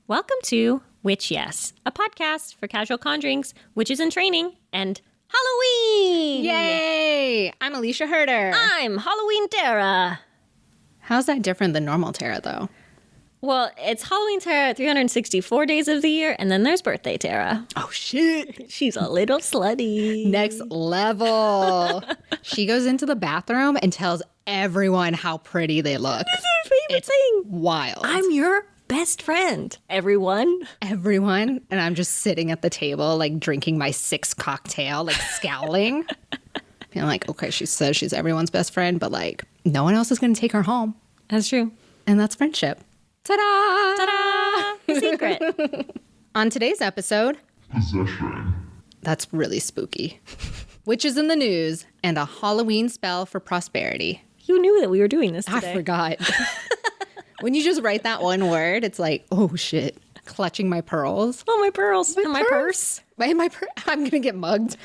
Welcome to Witch Yes, a podcast for casual conjurings, witches in training, and Halloween! Yay! I'm Alicia Herder. I'm Halloween Terra. How's that different than normal Terra, though? Well, it's Halloween Terra 364 days of the year, and then there's Birthday Terra. Oh, shit. She's a little slutty. Next level. She goes into the bathroom and tells everyone how pretty they look. That's my favorite thing. Wild. I'm your best friend, everyone. Everyone. And I'm just sitting at the table, like, drinking my 6th cocktail, like, scowling. And I'm like, okay, she says she's everyone's best friend, but, like, no one else is going to take her home. That's true. And that's friendship. Ta-da! Ta-da! Secret. On today's episode, Possession. that's really spooky. Witches in the news and a Halloween spell for prosperity. You knew that we were doing this today. I forgot. When you just write that one word, it's like, oh shit, clutching my pearls. Oh, my pearls. And my purse. I'm going to get mugged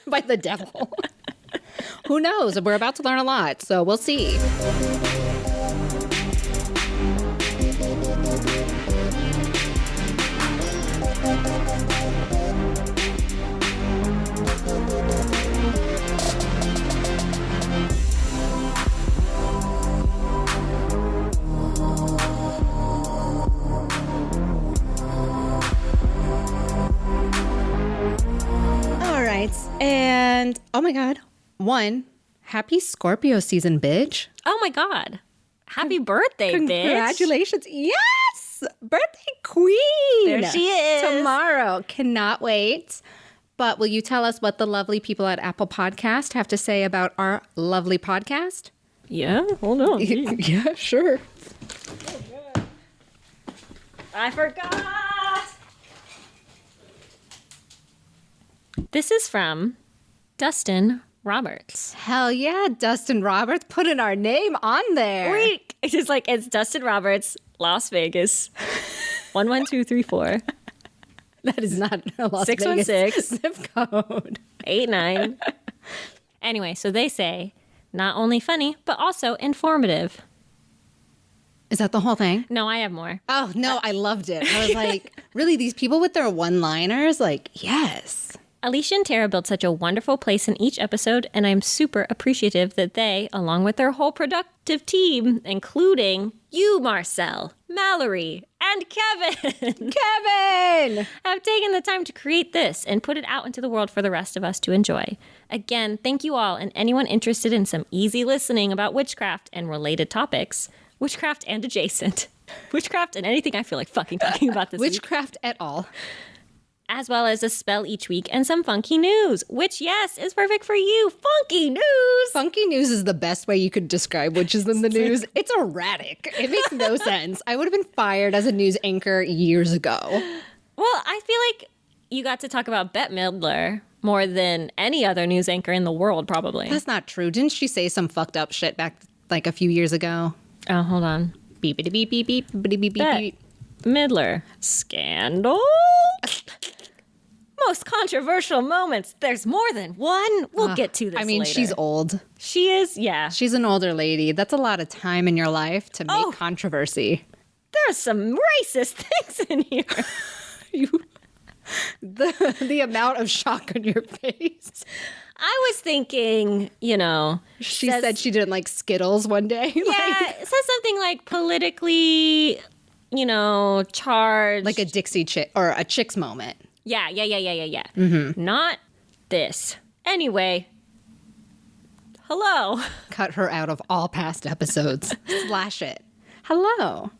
by the devil. Who knows? We're about to learn a lot, so we'll see. And oh my God, happy Scorpio season, bitch. Oh my God. Happy birthday, bitch. Congratulations. Yes. Birthday queen. There she is. Tomorrow. Cannot wait. But will you tell us what the lovely people at Apple Podcast have to say about our lovely podcast? Yeah, hold on. Yeah, sure. I forgot. This is from Dustin Roberts. Hell yeah, Dustin Roberts putting our name on there. Wait, it's just like, it's Dustin Roberts, Las Vegas, 11234. That is not a Las 616 Vegas zip code. 89. Anyway, so they say, not only funny, but also informative. Is that the whole thing? No, I have more. Oh, no, I loved it. I was like, really, these people with their one-liners? Like, yes. Alicia and Terra built such a wonderful place in each episode, and I'm super appreciative that they, along with their whole productive team, including you, Marcel, Mallory, and Kevin, have taken the time to create this and put it out into the world for the rest of us to enjoy. Again, thank you all, and anyone interested in some easy listening about witchcraft and related topics, witchcraft and adjacent, witchcraft and anything I feel like fucking talking about this week. Witchcraft et al. As well as a spell each week and some funky news, which, yes, is perfect for you. Funky news! Funky news is the best way you could describe witches in the news. It's erratic. It makes no sense. I would have been fired as a news anchor years ago. Well, I feel like you got to talk about Bette Midler more than any other news anchor in the world, probably. That's not true. Didn't she say some fucked up shit back like a few years ago? Oh, hold on. Beep, beep, beep, beep, beep, beep, beep, Bette beep. Midler. Scandal? Most controversial moments. There's more than one. We'll get to this I mean, later. she's old. She is, yeah. She's an older lady. That's a lot of time in your life to make controversy. There's some racist things in here. The amount of shock on your face. I was thinking, She said she didn't like Skittles one day. Yeah, it says something like politically, charged. Like a Dixie chick or a Chicks moment. Yeah. Mm-hmm. Not this. Anyway, hello. Cut her out of all past episodes. Slash it. Hello.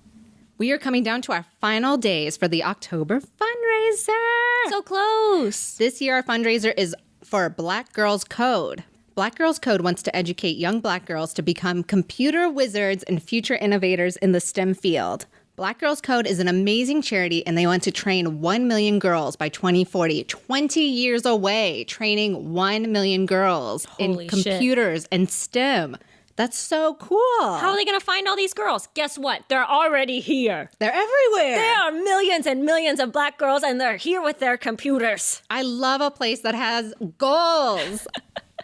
We are coming down to our final days for the October fundraiser. So close. This year, our fundraiser is for Black Girls Code. Black Girls Code wants to educate young Black girls to become computer wizards and future innovators in the STEM field. Black Girls Code is an amazing charity, and they want to train 1 million girls by 2040. 20 years away, training 1 million girls Holy in computers and STEM. That's so cool. How are they going to find all these girls? Guess what? They're already here. They're everywhere. There are millions and millions of Black girls, and they're here with their computers. I love a place that has goals.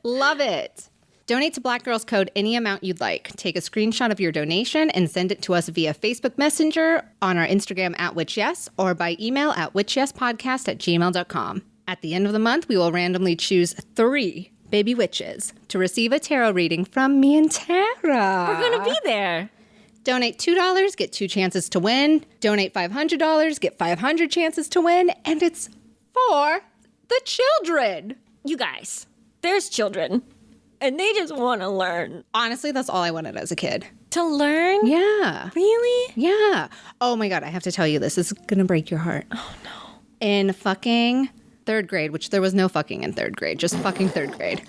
Love it. Donate to Black Girls Code any amount you'd like. Take a screenshot of your donation and send it to us via Facebook Messenger, on our Instagram @WitchYes, or by email at witchyespodcast@gmail.com. At the end of the month, we will randomly choose 3 baby witches to receive a tarot reading from me and Tara. We're going to be there. Donate $2, get 2 chances to win. Donate $500, get 500 chances to win. And it's for the children. You guys, there's children, and they just want to learn. Honestly, that's all I wanted as a kid. To learn? Yeah. Really? Yeah. Oh my God, I have to tell you this. This is going to break your heart. Oh, no. In fucking 3rd grade, which there was no fucking in 3rd grade, just fucking 3rd grade.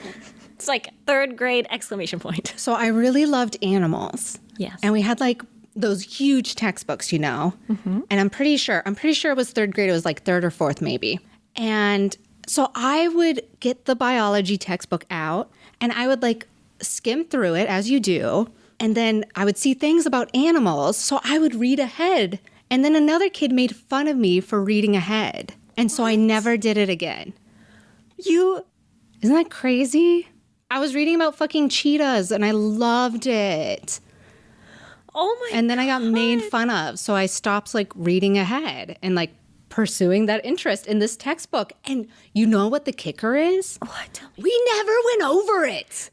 It's like 3rd grade exclamation point. So I really loved animals. Yes. And we had like those huge textbooks, you know? Mm-hmm. And I'm pretty sure it was 3rd grade. It was like 3rd or 4th maybe. And so I would get the biology textbook out and I would like skim through it as you do. And then I would see things about animals. So I would read ahead. And then another kid made fun of me for reading ahead. And so I never did it again. Isn't that crazy? I was reading about fucking cheetahs and I loved it. Oh my God. And then I got made fun of. So I stopped like reading ahead and like pursuing that interest in this textbook. And you know what the kicker is? What? Tell me. We never went over it.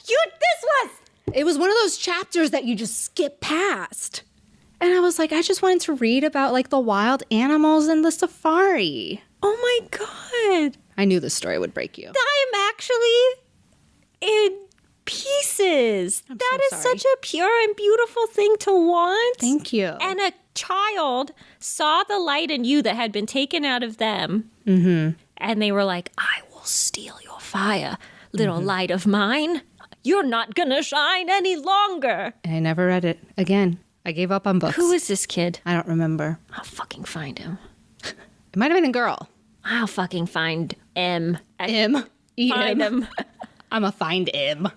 It was one of those chapters that you just skip past. And I was like, I just wanted to read about like the wild animals and the safari. Oh my God. I knew this story would break you. I'm actually in pieces. That is sorry. such a pure and beautiful thing to want. Thank you. And a child saw the light in you that had been taken out of them. Mm-hmm. And they were like, I will steal your fire, little light of mine. You're not going to shine any longer. And I never read it again. I gave up on books. Who is this kid? I don't remember. I'll fucking find him. It might have been a girl. I'll fucking find M. M. Find him. I'm a find M.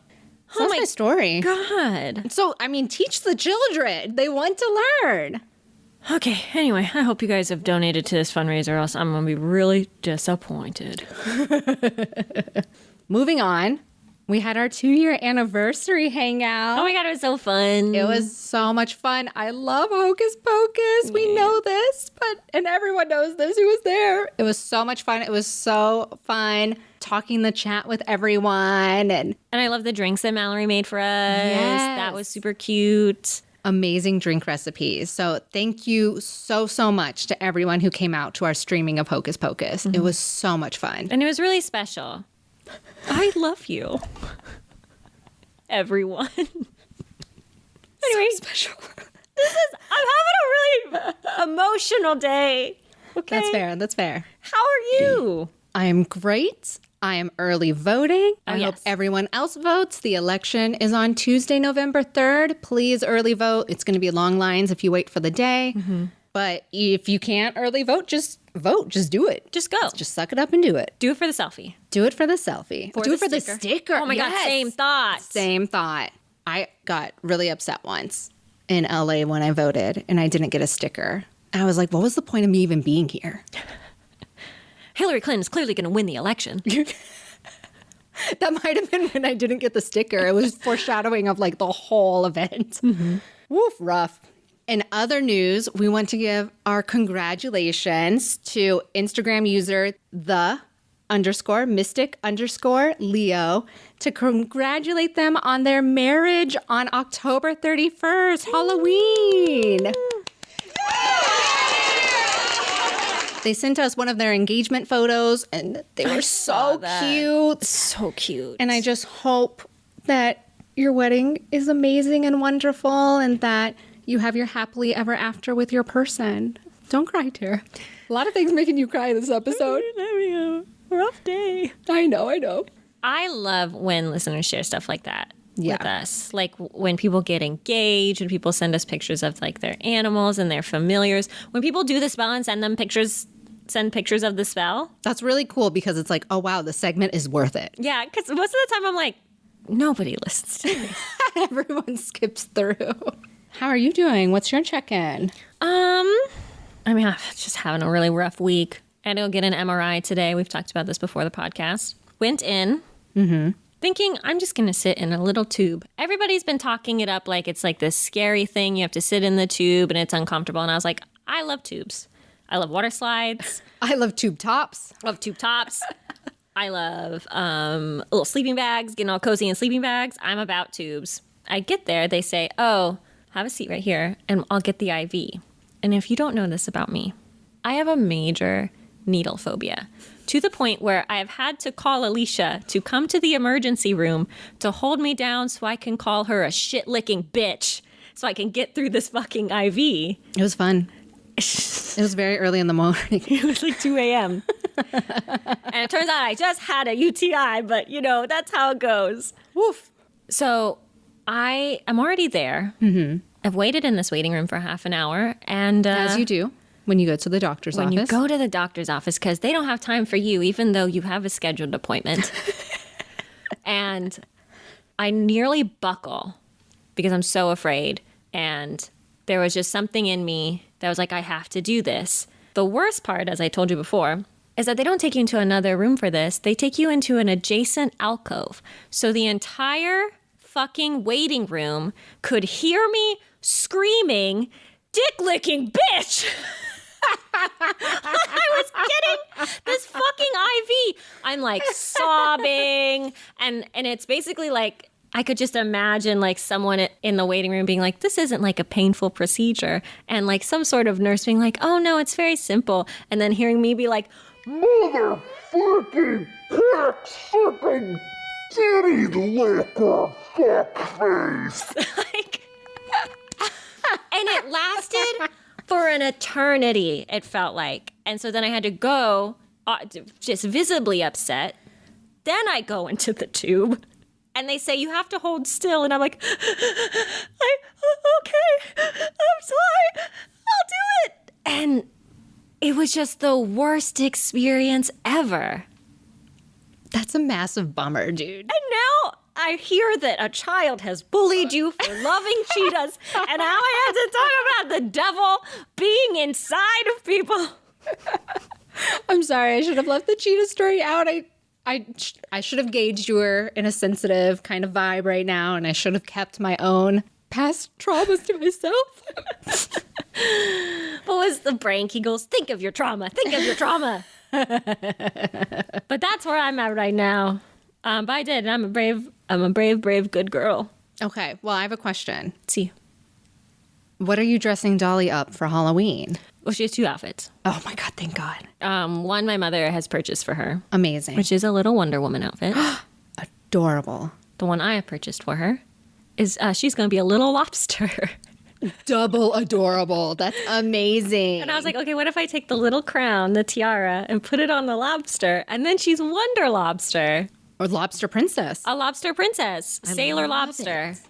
So Oh that's my story. God. So, I mean, teach the children. They want to learn. Okay, anyway, I hope you guys have donated to this fundraiser, or else I'm going to be really disappointed. Moving on. We had our 2-year anniversary hangout. Oh my God, it was so fun. It was so much fun. I love Hocus Pocus. We know this, and everyone knows this who was there. It was so much fun. It was so fun talking the chat with everyone. And I love the drinks that Mallory made for us. Yes. That was super cute. Amazing drink recipes. So thank you so, so much to everyone who came out to our streaming of Hocus Pocus. It was so much fun. And it was really special. I love you. Everyone. Anyway, So special. I'm having a really emotional day. Okay. That's fair. How are you? I am great. I am early voting. I hope yes. everyone else votes. The election is on Tuesday, November 3rd. Please early vote. It's going to be long lines if you wait for the day. Mm-hmm. But if you can't early vote, just vote. Just do it. Just go. Just suck it up and do it. Do it for the selfie. Do it for the selfie. Do the it for the sticker. sticker. Oh my God, Yes. same thought. Same thought. I got really upset once in LA when I voted and I didn't get a sticker. I was like, what was the point of me even being here? Hillary Clinton's clearly going to win the election. That might have been when I didn't get the sticker. It was foreshadowing of like the whole event. Mm-hmm. Woof, rough. In other news, we want to give our congratulations to Instagram user _mystic_Leo to congratulate them on their marriage on October 31st, Halloween. They sent us one of their engagement photos and they were so cute. So cute. And I just hope that your wedding is amazing and wonderful and that you have your happily ever after with your person. Don't cry, Tara. A lot of things making you cry this episode. Having a rough day. I know. I love when listeners share stuff like that Yeah. with us. Like when people get engaged and people send us pictures of like their animals and their familiars. When people do the spell and send pictures of the spell. That's really cool because it's like, oh, wow, the segment is worth it. Yeah, because most of the time I'm like, nobody listens to me. Everyone skips through. How are you doing? What's your check-in? I mean, I'm just having a really rough week. I had to go get an MRI today. We've talked about this before the podcast. Went in, thinking I'm just going to sit in a little tube. Everybody's been talking it up like it's like this scary thing. You have to sit in the tube and it's uncomfortable. And I was like, I love tubes. I love water slides. I love tube tops. Love tube tops. I love little sleeping bags, getting all cozy in sleeping bags. I'm about tubes. I get there. They say, oh, have a seat right here and I'll get the IV. And if you don't know this about me, I have a major needle phobia to the point where I have had to call Alicia to come to the emergency room to hold me down so I can call her a shit-licking bitch so I can get through this fucking IV. It was fun. It was very early in the morning. It was like 2 a.m. And it turns out I just had a UTI, but, you know, that's how it goes. Woof. So I am already there. Mm-hmm. I've waited in this waiting room for half an hour. And as you do when you go to the doctor's office. When you go to the doctor's office, because they don't have time for you, even though you have a scheduled appointment. And I nearly buckle because I'm so afraid. And there was just something in me that was like, I have to do this. The worst part, as I told you before, is that they don't take you into another room for this. They take you into an adjacent alcove. So the entire fucking waiting room could hear me screaming, dick licking bitch. I was getting this fucking IV. I'm like sobbing. And it's basically like, I could just imagine like someone in the waiting room being like, this isn't like a painful procedure. And like some sort of nurse being like, oh no, it's very simple. And then hearing me be like, motherfucking cock-sucking titty licker fuckface. like, and it lasted for an eternity, it felt like. And so then I had to go just visibly upset. Then I go into the tube. And they say, you have to hold still. And I'm like, okay, I'm sorry. I'll do it. And it was just the worst experience ever. That's a massive bummer, dude. And now I hear that a child has bullied you for loving cheetahs. And now I have to talk about the devil being inside of people. I'm sorry. I should have left the cheetah story out. I should have gauged you were in a sensitive kind of vibe right now, and I should have kept my own past traumas to myself. What was the brain? He goes, think of your trauma. Think of your trauma. But that's where I'm at right now. But I did. I'm a brave, good girl. Okay. Well, I have a question. See. What are you dressing Dolly up for Halloween? Well, she has 2 outfits. Oh my God, thank God. One my mother has purchased for her. Amazing. Which is a little Wonder Woman outfit. Adorable. The one I have purchased for her is she's going to be a little lobster. Double adorable. That's amazing. And I was like, okay, what if I take the little crown, the tiara, and put it on the lobster? And then she's Wonder Lobster. Or Lobster Princess. A lobster princess. Sailor lobster. It.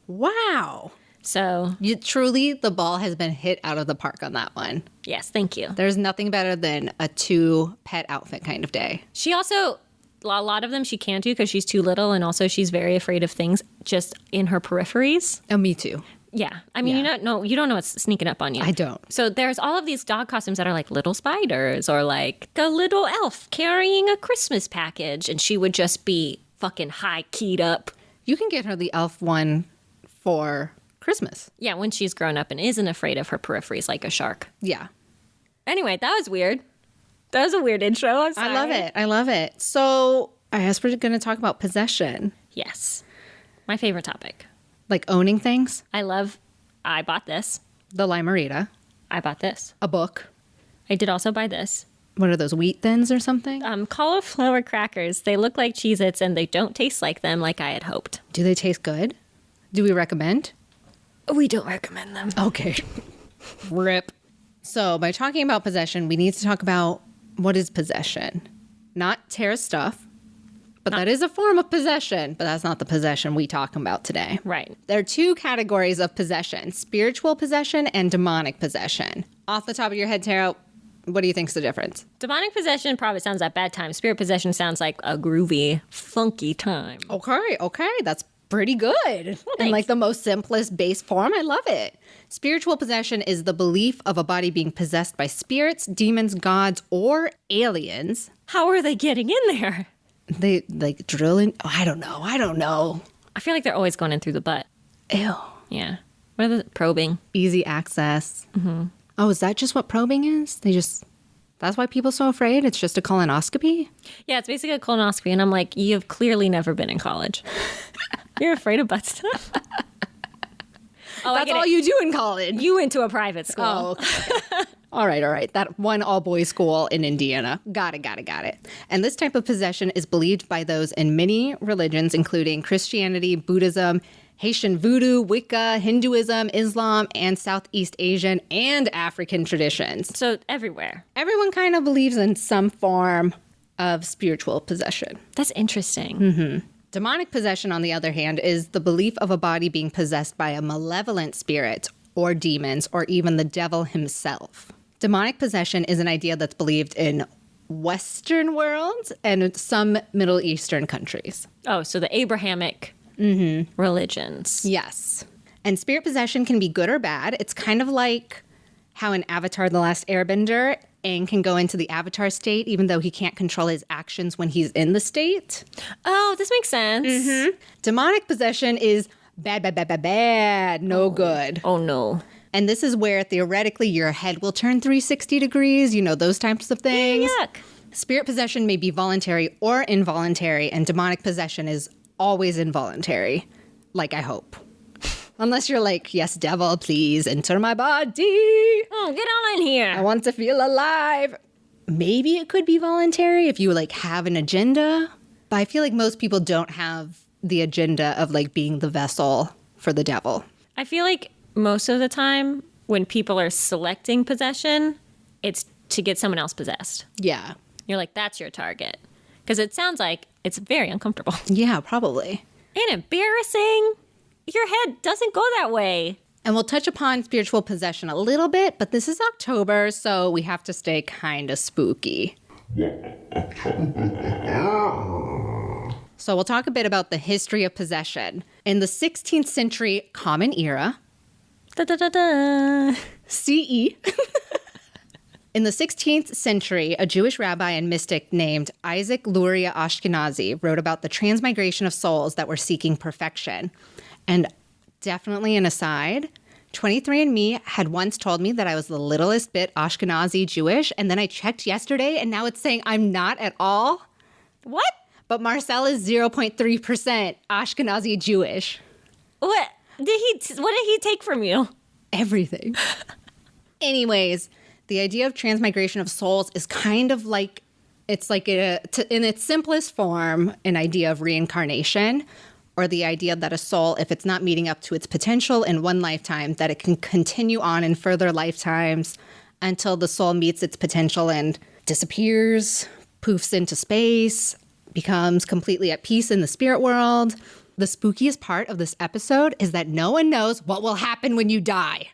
Wow. So truly, the ball has been hit out of the park on that one. Yes, thank you. There's nothing better than a 2 pet outfit kind of day. She also, a lot of them she can't do because she's too little, and also she's very afraid of things just in her peripheries. Oh, me too. Yeah. I mean, you don't know what's sneaking up on you. I don't. So there's all of these dog costumes that are like little spiders or like a little elf carrying a Christmas package, and she would just be fucking high-keyed up. You can get her the elf one for Christmas. Yeah, when she's grown up and isn't afraid of her peripheries like a shark. Yeah. Anyway, that was weird. That was a weird intro. I'm sorry. I love it. So I guess we're going to talk about possession. Yes. My favorite topic. Like owning things. I bought this. The Limerita. I bought this. A book. I did also buy this. What are those, wheat thins or something? Cauliflower crackers. They look like Cheez-Its and they don't taste like them like I had hoped. Do they taste good? Do we recommend? We don't recommend them. Okay. Rip. So by talking about possession, we need to talk about what is possession. Not Terra's stuff, but that is a form of possession, but that's not the possession we talk about today. Right. There are 2 categories of possession, spiritual possession and demonic possession. Off the top of your head, Tara, what do you think's the difference? Demonic possession probably sounds like bad time. Spirit possession sounds like a groovy, funky time. Okay. That's pretty good. In like the most simplest base form. I love it. Spiritual possession is the belief of a body being possessed by spirits, demons, gods, or aliens. How are they getting in there? They like drilling. Oh, I don't know. I feel like they're always going in through the butt. Ew. Yeah. What are the probing? Easy access. Mm-hmm. Oh, is that just what probing is? That's why people are so afraid? It's just a colonoscopy? Yeah, it's basically a colonoscopy. And I'm like, you have clearly never been in college. You're afraid of butt stuff? Oh, That's all you do in college. You went to a private school. Oh, okay. All right. That one all-boys school in Indiana. Got it. And this type of possession is believed by those in many religions, including Christianity, Buddhism, Haitian voodoo, Wicca, Hinduism, Islam, and Southeast Asian and African traditions. So everywhere. Everyone kind of believes in some form of spiritual possession. That's interesting. Demonic possession, on the other hand, is the belief of a body being possessed by a malevolent spirit or demons or even the devil himself. Demonic possession is an idea that's believed in Western worlds and some Middle Eastern countries. Oh, so the Abrahamic religions. Yes. And spirit possession can be good or bad. It's kind of like how in Avatar: The Last Airbender, Aang can go into the Avatar state even though he can't control his actions when he's in the state. Oh, this makes sense. Demonic possession is bad, no good. Oh, no. And this is where theoretically your head will turn 360 degrees, those types of things. Yuck. Spirit possession may be voluntary or involuntary, and demonic possession is always involuntary. Like, I hope. Unless you're like, yes, devil, please enter my body. Oh, get on in here. I want to feel alive. Maybe it could be voluntary if you like have an agenda. But I feel like most people don't have the agenda of like being the vessel for the devil. I feel like most of the time when people are selecting possession, it's to get someone else possessed. Yeah. You're like, that's your target. Because it sounds like it's very uncomfortable. Yeah, probably. And embarrassing. Your head doesn't go that way. And we'll touch upon spiritual possession a little bit, but this is October, so we have to stay kind of spooky. So we'll talk a bit about the history of possession. In the 16th century Common Era, CE, in the 16th century, a Jewish rabbi and mystic named Isaac Luria Ashkenazi wrote about the transmigration of souls that were seeking perfection. And definitely an aside, 23andMe had once told me that I was the littlest bit Ashkenazi Jewish, and then I checked yesterday, and now it's saying I'm not at all. What? But Marcel is 0.3% Ashkenazi Jewish. What did he take from you? Everything. Anyways, the idea of transmigration of souls is kind of like, it's like in its simplest form, an idea of reincarnation, or the idea that a soul, if it's not meeting up to its potential in one lifetime, that it can continue on in further lifetimes until the soul meets its potential and disappears, poofs into space, becomes completely at peace in the spirit world. The spookiest part of this episode is that no one knows what will happen when you die.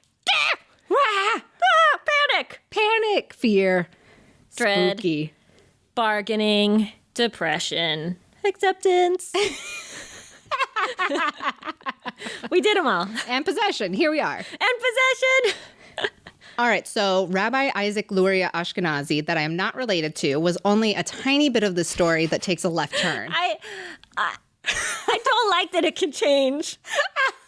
Panic, fear, Dread. spooky. Bargaining, depression, acceptance. We did them all. And possession. Here we are. And possession. All right, so Rabbi Isaac Luria Ashkenazi, that I am not related to, was only a tiny bit of the story that takes a left turn. I don't like that it can change.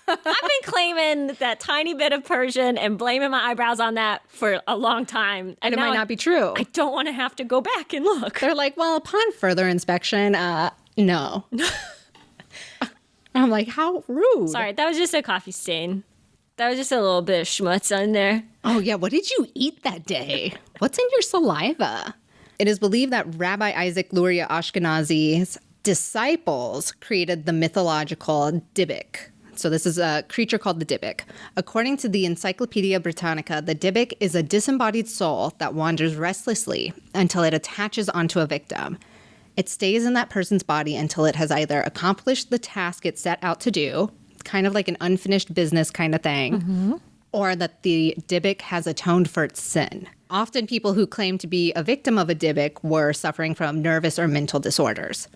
I've been claiming that tiny bit of Persian and blaming my eyebrows on that for a long time. And it now might not be true. I don't want to have to go back and look. They're like, well, upon further inspection, no. I'm like, how rude. Sorry, that was just a coffee stain. That was just a little bit of schmutz on there. Oh, yeah, what did you eat that day? What's in your saliva? It is believed that Rabbi Isaac Luria Ashkenazi's disciples created the mythological Dybbuk. So this is a creature called the Dybbuk. According to the Encyclopedia Britannica, the Dybbuk is a disembodied soul that wanders restlessly until it attaches onto a victim. It stays in that person's body until it has either accomplished the task it set out to do, kind of like an unfinished business kind of thing, or that the Dybbuk has atoned for its sin. Often people who claim to be a victim of a Dybbuk were suffering from nervous or mental disorders.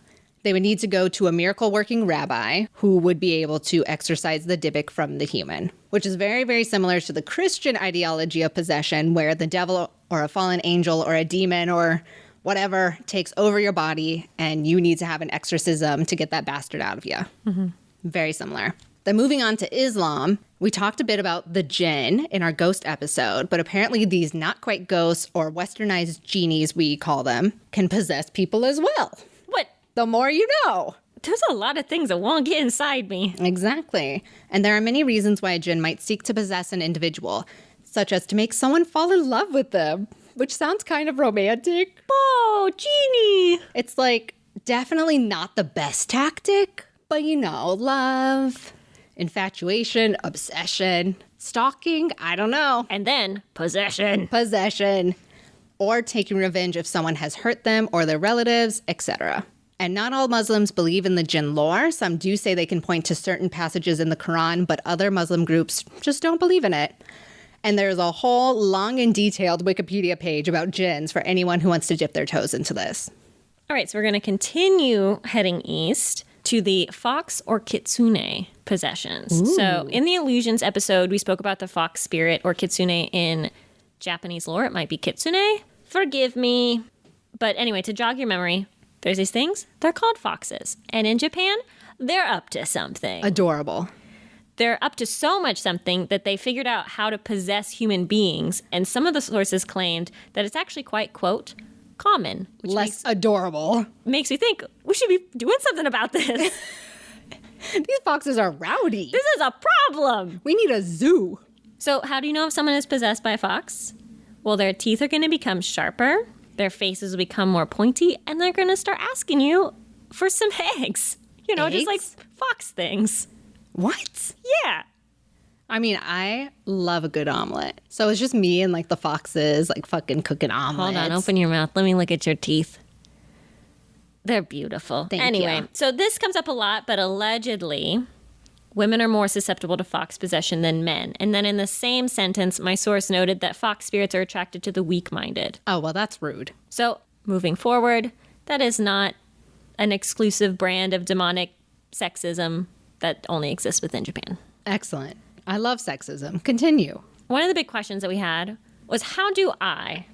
They would need to go to a miracle-working rabbi who would be able to exorcise the Dybbuk from the human, which is very, very similar to the Christian ideology of possession, where the devil or a fallen angel or a demon or whatever takes over your body, and you need to have an exorcism to get that bastard out of you. Very similar. Then moving on to Islam, we talked a bit about the jinn in our ghost episode, but apparently these not quite ghosts, or westernized genies we call them, can possess people as well. What? The more you know. There's a lot of things that won't get inside me. Exactly. And there are many reasons why a jinn might seek to possess an individual, such as to make someone fall in love with them, which sounds kind of romantic. Oh, genie! It's like definitely not the best tactic, but you know, love, infatuation, obsession, stalking, I don't know. And then possession. Possession, or taking revenge if someone has hurt them or their relatives, etc. And not all Muslims believe in the jinn lore. Some do say they can point to certain passages in the Quran, but other Muslim groups just don't believe in it. And there's a whole long and detailed Wikipedia page about jinns for anyone who wants to dip their toes into this. All right, so we're going to continue heading east to the fox or kitsune possessions. Ooh. So in the illusions episode, we spoke about the fox spirit or kitsune. In Japanese lore, it might be kitsune. Forgive me. But anyway, to jog your memory, there's these things. They're called foxes. And in Japan, they're up to something. Adorable. They're up to so much something that they figured out how to possess human beings. And some of the sources claimed that it's actually quite, quote, common. Which Less adorable. makes me think we should be doing something about this. These foxes are rowdy. This is a problem. We need a zoo. So how do you know if someone is possessed by a fox? Well, their teeth are going to become sharper. Their faces will become more pointy. And they're going to start asking you for some eggs. You know, just like Eggs? fox things. What? Yeah. I mean, I love a good omelet. So it's just me and like the foxes, like fucking cooking omelets. Hold on, open your mouth. Let me look at your teeth. They're beautiful. Thank anyway, you. so this comes up a lot, but allegedly, women are more susceptible to fox possession than men. And then in the same sentence, my source noted that fox spirits are attracted to the weak-minded. Oh, well, that's rude. So moving forward, that is not an exclusive brand of demonic sexism that only exists within Japan. Excellent. I love sexism. Continue. One of the big questions that we had was, how do I,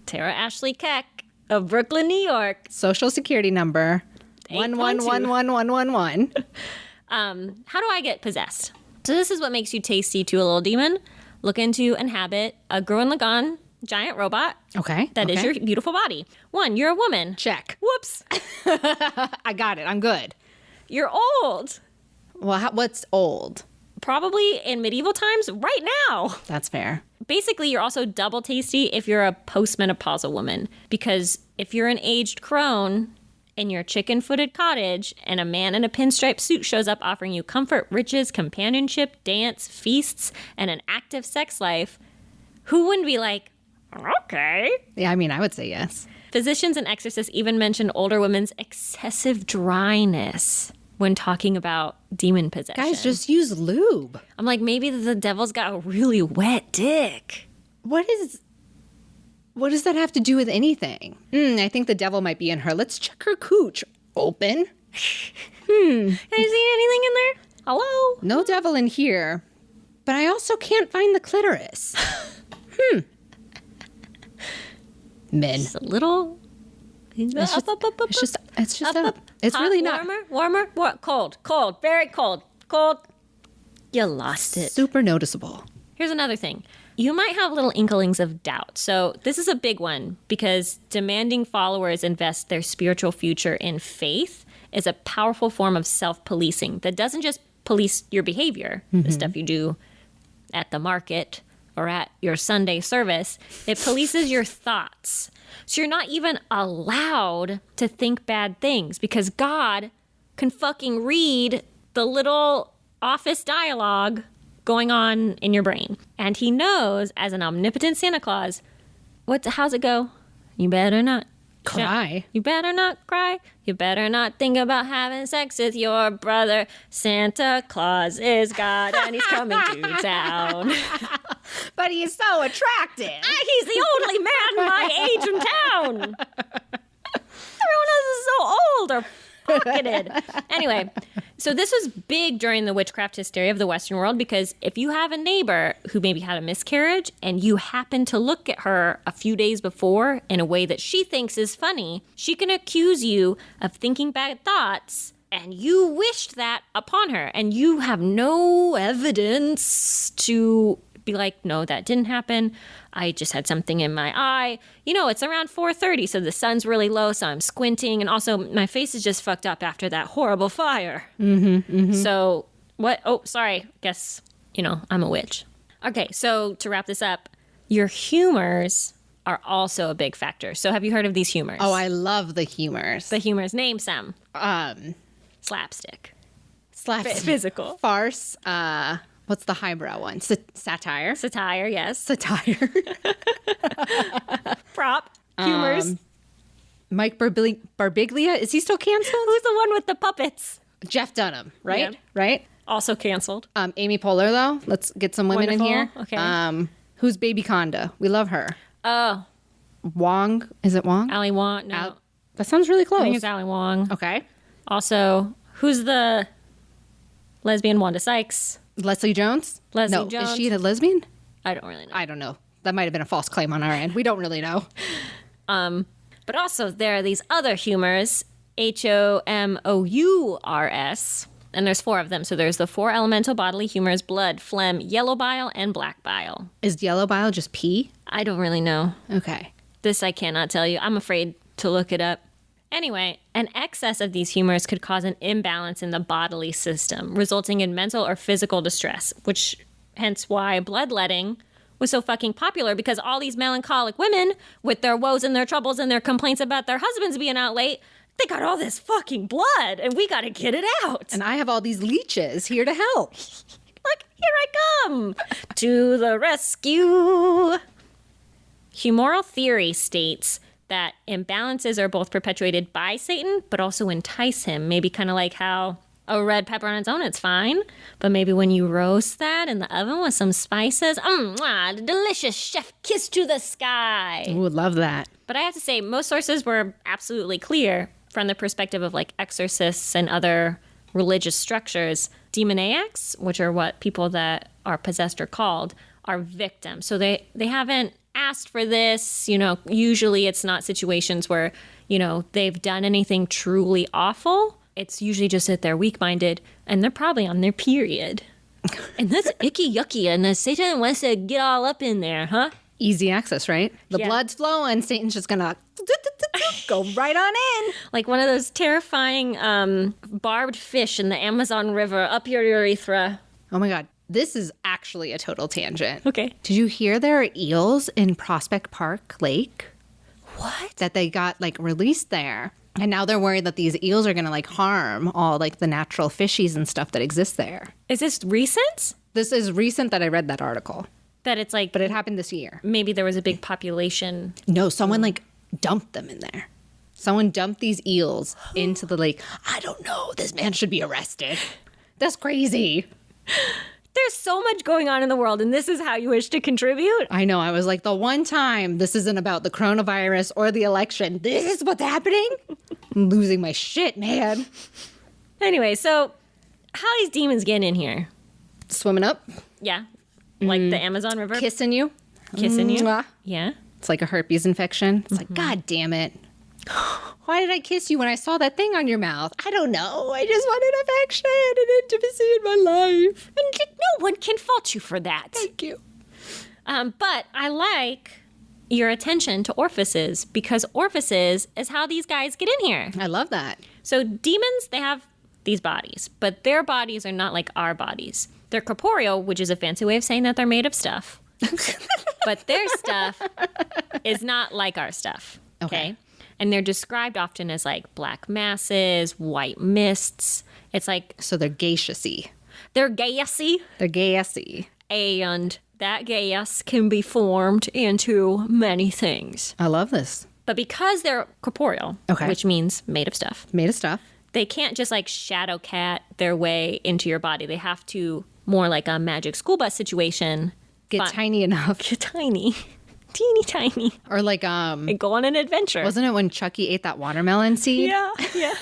Terra Ashley Keck of Brooklyn, New York, Social security number 11111111. How do I get possessed? So this is what makes you tasty to a little demon. Looking to inhabit a Gurren Lagann giant robot Okay. that is your beautiful body. 1, you're a woman. Check. Whoops. I got it. I'm good. You're old. Well, what's old? Probably in medieval times right now. That's fair. Basically, you're also double tasty if you're a postmenopausal woman. Because if you're an aged crone in your chicken-footed cottage and a man in a pinstripe suit shows up offering you comfort, riches, companionship, dance, feasts, and an active sex life, who wouldn't be like, okay? Yeah, I mean, I would say yes. Physicians and exorcists even mention older women's excessive dryness when talking about demon possession. Guys, just use lube. I'm like, maybe the devil's got a really wet dick. What does that have to do with anything? I think the devil might be in her. Let's check her cooch. Open. Have you seen anything in there? Hello? No devil in here. But I also can't find the clitoris. Men. Just a little. It's really not Warmer, cold, very cold. You lost it. super noticeable. Here's another thing. You might have little inklings of doubt. So this is a big one because demanding followers invest their spiritual future in faith is a powerful form of self-policing that doesn't just police your behavior, the stuff you do at the market or at your Sunday service. It polices your thoughts. So you're not even allowed to think bad things because God can fucking read the little office dialogue going on in your brain. And he knows, as an omnipotent Santa Claus, how's it go? You better not Cry. You better not cry. You better not think about having sex with your brother. Santa Claus is God and he's coming to town. But he's so attractive. He's the only man my age in town. Everyone else is so old or pocketed. Anyway, So this was big during the witchcraft hysteria of the Western world, because if you have a neighbor who maybe had a miscarriage and you happen to look at her a few days before in a way that she thinks is funny, she can accuse you of thinking bad thoughts, and you wished that upon her, and you have no evidence to be like, no, that didn't happen. I just had something in my eye. You know, it's around 4:30, so the sun's really low, so I'm squinting. And also, my face is just fucked up after that horrible fire. So, what? Oh, sorry. Guess, I'm a witch. Okay, so to wrap this up, your humors are also a big factor. So have you heard of these humors? Oh, I love the humors. The humors. Name some. Slapstick. Physical. Farce. What's the highbrow one? Satire. Satire, yes. Satire. Prop. Humors. Mike Barbiglia. Is he still canceled? Who's the one with the puppets? Jeff Dunham, right? Yeah. Right? Also canceled. Amy Poehler, though. Let's get some women Wonderful. in here. Okay. Who's Baby Conda? We love her. Oh. Wong. Is it Wong? Ali Wong. No. That sounds really close. I think it's Ali Wong. Okay. Also, who's the lesbian Wanda Sykes? Leslie Jones? Leslie Jones. Is she a lesbian? I don't really know. I don't know. That might have been a false claim on our end. We don't really know. But also, there are these other humors, HOMOURS, and there's 4 of them. So there's the 4 elemental bodily humors: blood, phlegm, yellow bile, and black bile. Is yellow bile just pee? I don't really know. Okay. This I cannot tell you. I'm afraid to look it up. Anyway, an excess of these humors could cause an imbalance in the bodily system, resulting in mental or physical distress, which hence why bloodletting was so fucking popular, because all these melancholic women with their woes and their troubles and their complaints about their husbands being out late, they got all this fucking blood and we got to get it out. And I have all these leeches here to help. Like, here I come to the rescue. Humoral theory states that imbalances are both perpetuated by Satan, but also entice him. Maybe kind of like how a red pepper on its own, it's fine. But maybe when you roast that in the oven with some spices, the delicious chef kiss to the sky. Ooh, love that. But I have to say, most sources were absolutely clear from the perspective of like exorcists and other religious structures. Demoniacs, which are what people that are possessed are called, are victims. So they haven't asked for this. Usually it's not situations where, they've done anything truly awful. It's usually just that they're weak-minded and they're probably on their period. And that's icky yucky, and the Satan wants to get all up in there, huh? Easy access, right? The Yeah. blood's flowing. Satan's just gonna go right on in. Like one of those terrifying barbed fish in the Amazon River up your urethra. Oh my God. This is actually a total tangent. Okay. Did you hear there are eels in Prospect Park Lake? What? That they got released there. And now they're worried that these eels are going to harm all the natural fishies and stuff that exist there. Is this recent? This is recent that I read that article, That it's like, but it happened this year. maybe there was a big population. No, someone dumped them in there. Someone dumped these eels into the lake. I don't know. This man should be arrested. That's crazy. There's so much going on in the world, and this is how you wish to contribute? I know. I was like, the one time this isn't about the coronavirus or the election, this is what's happening? I'm losing my shit, man. Anyway, so how are these demons getting in here? Swimming up, Yeah. Like the Amazon River? kissing you. Kissing you? Mwah. Yeah. It's like a herpes infection. It's like, God damn it. Why did I kiss you when I saw that thing on your mouth? I don't know. I just wanted affection and intimacy in my life. And no one can fault you for that. Thank you. But I like your attention to orifices, because orifices is how these guys get in here. I love that. So demons, they have these bodies, but their bodies are not like our bodies. They're corporeal, which is a fancy way of saying that they're made of stuff. But their stuff is not like our stuff. Okay. And they're described often as black masses, white mists. It's So they're gaseous-y. they're gassy, They're gassy. and that gas can be formed into many things. I love this. But because they're corporeal, Okay. which means made of stuff, Made of stuff. they can't just shadow cat their way into your body. They have to, more like a magic school bus situation, Get tiny enough. get tiny, teeny tiny, Or and go on an adventure. wasn't it when Chucky ate that watermelon seed? Yeah, yeah.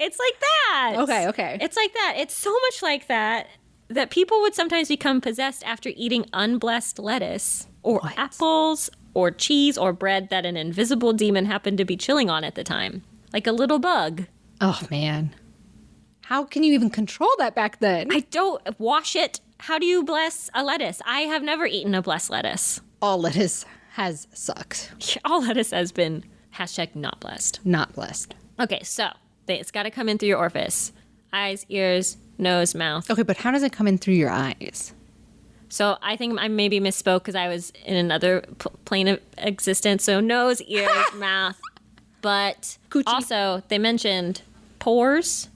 It's like that. Okay. It's like that. It's so much like that people would sometimes become possessed after eating unblessed lettuce or apples or cheese or bread that an invisible demon happened to be chilling on at the time. Like a little bug. Oh, man. How can you even control that back then? I don't wash it. How do you bless a lettuce? I have never eaten a blessed lettuce. All lettuce has sucked. All lettuce has been #not blessed. Not blessed. Okay, so it's got to come in through your orifice. Eyes, ears, nose, mouth. Okay, but how does it come in through your eyes? So I think I maybe misspoke because I was in another plane of existence. So nose, ears, mouth. But Coochie. also they mentioned pores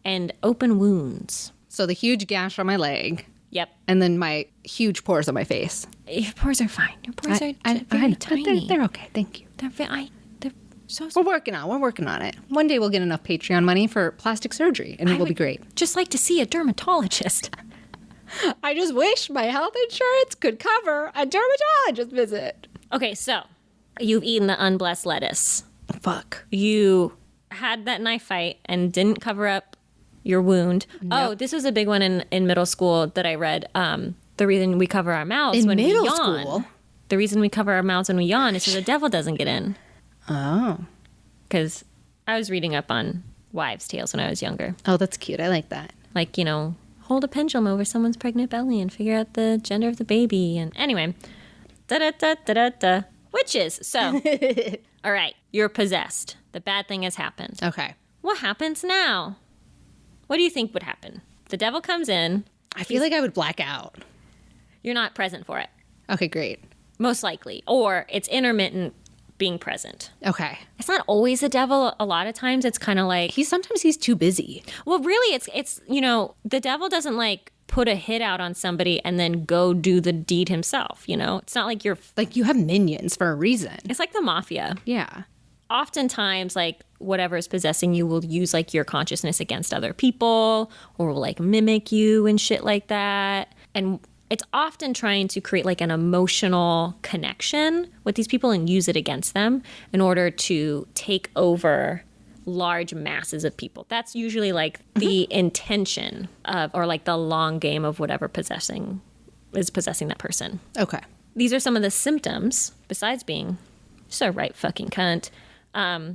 and open wounds. So the huge gash on my leg. Yep. And then my huge pores on my face. Your pores are fine. Your pores are very tiny. They're okay. Thank you. They're so We're working on it. One day we'll get enough Patreon money for plastic surgery, and it will be great. Just like to see a dermatologist. I just wish my health insurance could cover a dermatologist visit. Okay, so you've eaten the unblessed lettuce. Fuck. You had that knife fight and didn't cover up your wound. Nope. Oh, this was a big one in middle school that I read. The reason we cover our mouths when we yawn. In middle school? The reason we cover our mouths when we yawn is so the devil doesn't get in. Oh. Because I was reading up on wives' tales when I was younger. Oh, that's cute. I like that. Like, hold a pendulum over someone's pregnant belly and figure out the gender of the baby. And anyway, da-da-da-da-da-da. Witches. So, all right, you're possessed. The bad thing has happened. Okay. What happens now? What do you think would happen? The devil comes in. I feel like I would black out. You're not present for it. Okay, great. Most likely. Or it's intermittent being present. Okay. It's not always the devil. A lot of times it's kind of like... Sometimes he's too busy. Well, really, it's the devil doesn't like put a hit out on somebody and then go do the deed himself, It's not like you're... Like you have minions for a reason. It's like the mafia. Yeah. Oftentimes, like, whatever is possessing you will use, like, your consciousness against other people or will, like, mimic you and shit like that. And it's often trying to create, like, an emotional connection with these people and use it against them in order to take over large masses of people. That's usually, like, the intention of, or, like, the long game of whatever possessing that person. Okay. These are some of the symptoms, besides being just a right fucking cunt.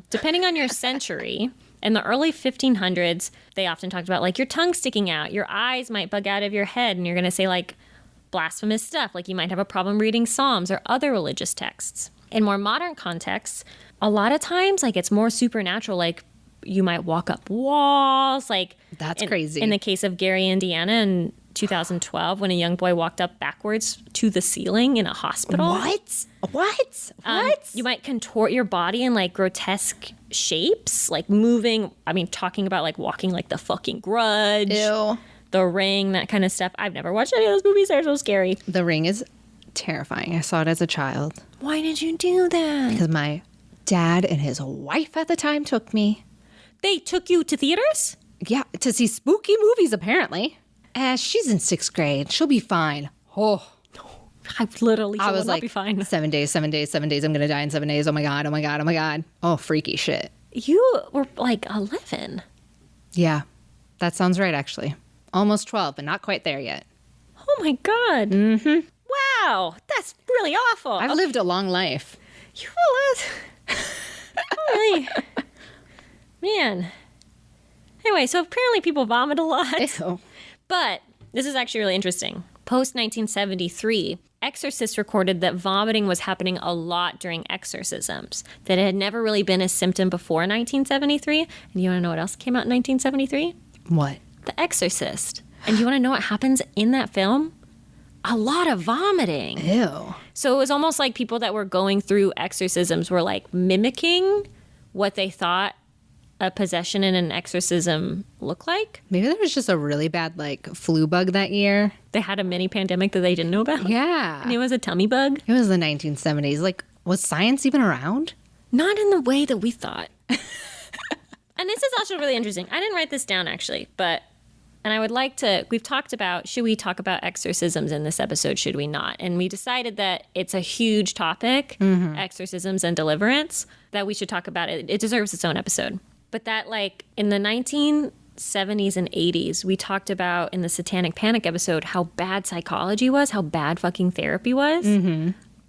Depending on your century, in the early 1500s, they often talked about like your tongue sticking out, your eyes might bug out of your head, and you're going to say like blasphemous stuff, like you might have a problem reading Psalms or other religious texts. In more modern contexts, a lot of times like it's more supernatural, like you might walk up walls, like that's crazy. In the case of Gary, Indiana, in 2012, when a young boy walked up backwards to the ceiling in a hospital. What? You might contort your body in like grotesque shapes, like moving. I mean, talking about like walking like the fucking Grudge, Ew. The Ring, that kind of stuff. I've never watched any of those movies. They're so scary. The Ring is terrifying. I saw it as a child. Why did you do that? Because my dad and his wife at the time took me. They took you to theaters? Yeah, to see spooky movies, apparently. She's in 6th grade. She'll be fine. Oh. I literally I was not like, be fine. 7 days. I'm going to die in 7 days. Oh my God. Oh, freaky shit. You were like 11. Yeah, that sounds right, actually. Almost 12, but not quite there yet. Oh my God. Mm-hmm. Wow, that's really awful. I've lived a long life. You really? Man. Anyway, so apparently people vomit a lot. Ew. But this is actually really interesting. Post-1973, exorcists recorded that vomiting was happening a lot during exorcisms, that it had never really been a symptom before 1973. And you want to know what else came out in 1973? What? The Exorcist. And you want to know what happens in that film? A lot of vomiting. Ew. So it was almost like people that were going through exorcisms were like mimicking what they thought a possession and an exorcism looked like. Maybe there was just a really bad like flu bug that year. They had a mini pandemic that they didn't know about. Yeah. And it was a tummy bug. It was the 1970s. Like, was science even around? Not in the way that we thought. And this is also really interesting. I didn't write this down actually, and I would like to, we've talked about, should we talk about exorcisms in this episode, should we not? And we decided that it's a huge topic, exorcisms and deliverance, that we should talk about it. It deserves its own episode. But that, like, in the 1970s and 80s, we talked about in the Satanic Panic episode how bad psychology was, how bad fucking therapy was.